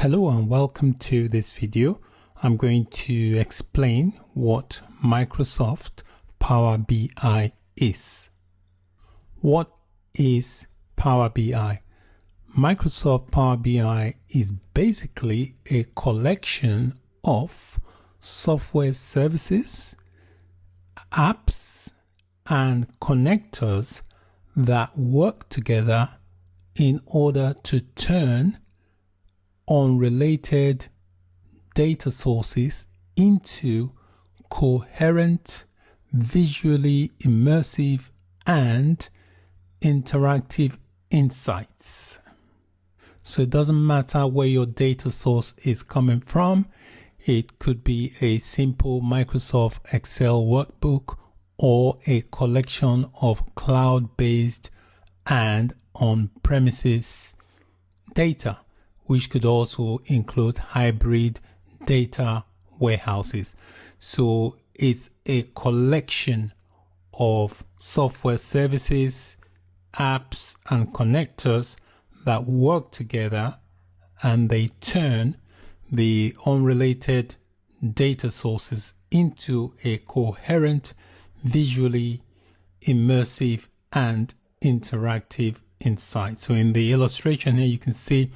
Hello and welcome to this video. I'm going to explain what Microsoft Power BI is. What is Power BI? Microsoft Power BI is basically a collection of software services, apps, and connectors that work together in order to turn unrelated data sources into coherent, visually immersive, and interactive insights. So it doesn't matter where your data source is coming from. It could be a simple Microsoft Excel workbook or a collection of cloud-based and on-premises data, which could also include hybrid data warehouses. So it's a collection of software services, apps, and connectors that work together, and they turn the unrelated data sources into a coherent, visually immersive, and interactive insight. So in the illustration here, you can see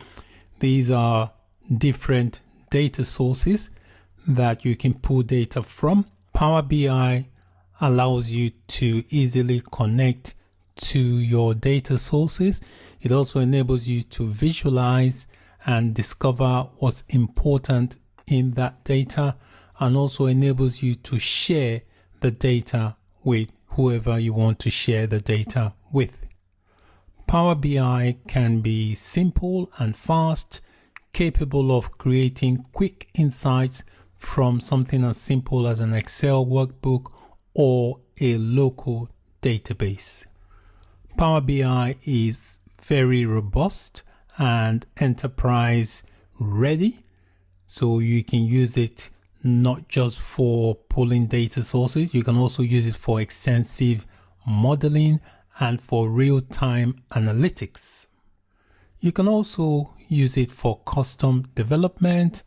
these are different data sources that you can pull data from. Power BI allows you to easily connect to your data sources. It also enables you to visualize and discover what's important in that data, and also enables you to share the data with whoever you want to share the data with. Power BI can be simple and fast, capable of creating quick insights from something as simple as an Excel workbook or a local database. Power BI is very robust and enterprise ready, so you can use it not just for pulling data sources. You can also use it for extensive modeling and for real-time analytics. You can also use it for custom development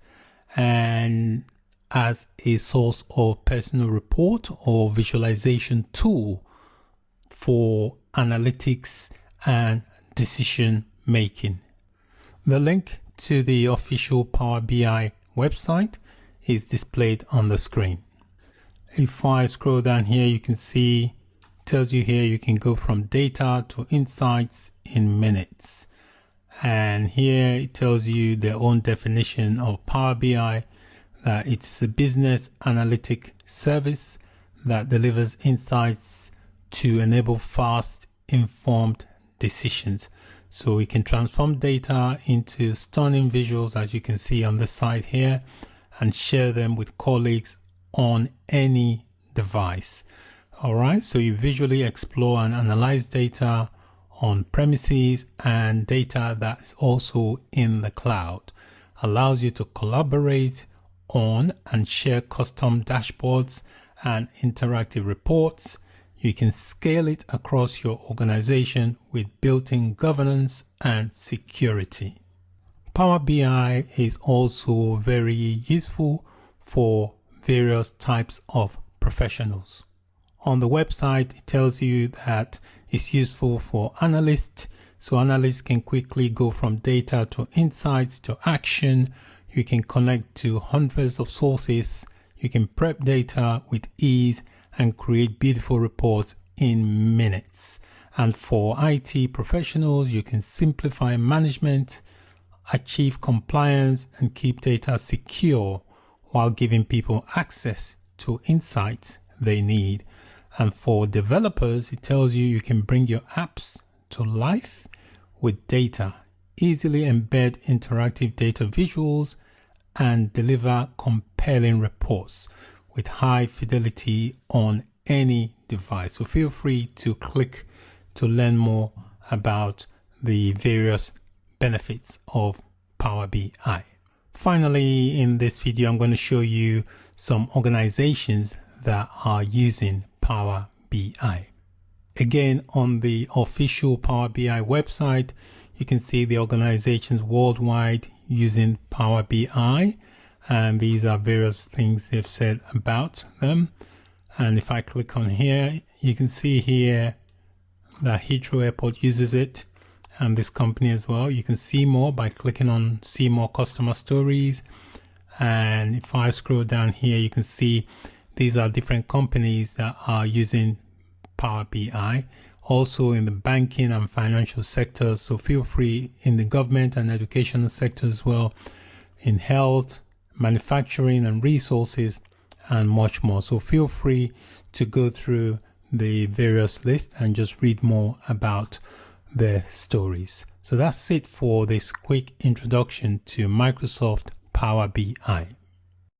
and as a source of personal report or visualization tool for analytics and decision making. The link to the official Power BI website is displayed on the screen. If I scroll down here, you can see tells you here you can go from data to insights in minutes. And here it tells you their own definition of Power BI, that it's a business analytic service that delivers insights to enable fast, informed decisions. So we can transform data into stunning visuals, as you can see on the side here, and share them with colleagues on any device. All right, so you visually explore and analyze data on premises and data that's also in the cloud. Allows you to collaborate on and share custom dashboards and interactive reports. You can scale it across your organization with built-in governance and security. Power BI is also very useful for various types of professionals. On the website, it tells you that it's useful for analysts. So analysts can quickly go from data to insights to action. You can connect to hundreds of sources. You can prep data with ease and create beautiful reports in minutes. And for IT professionals, you can simplify management, achieve compliance, and keep data secure while giving people access to insights they need. And for developers, it tells you can bring your apps to life with data, easily embed interactive data visuals, and deliver compelling reports with high fidelity on any device. So feel free to click to learn more about the various benefits of Power BI. Finally, in this video, I'm going to show you some organizations that are using Power BI. Again, on the official Power BI website, You can see the organizations worldwide using Power BI, and these are various things they've said about them. And if I click on here, you can see here that Heathrow Airport uses it, and this company as well. You can see more by clicking on see more customer stories. And if I scroll down here, you can see these are different companies that are using Power BI, also in the banking and financial sectors. So feel free, in the government and educational sector as well, in health, manufacturing and resources, and much more. So feel free to go through the various lists and just read more about their stories. So that's it for this quick introduction to Microsoft Power BI.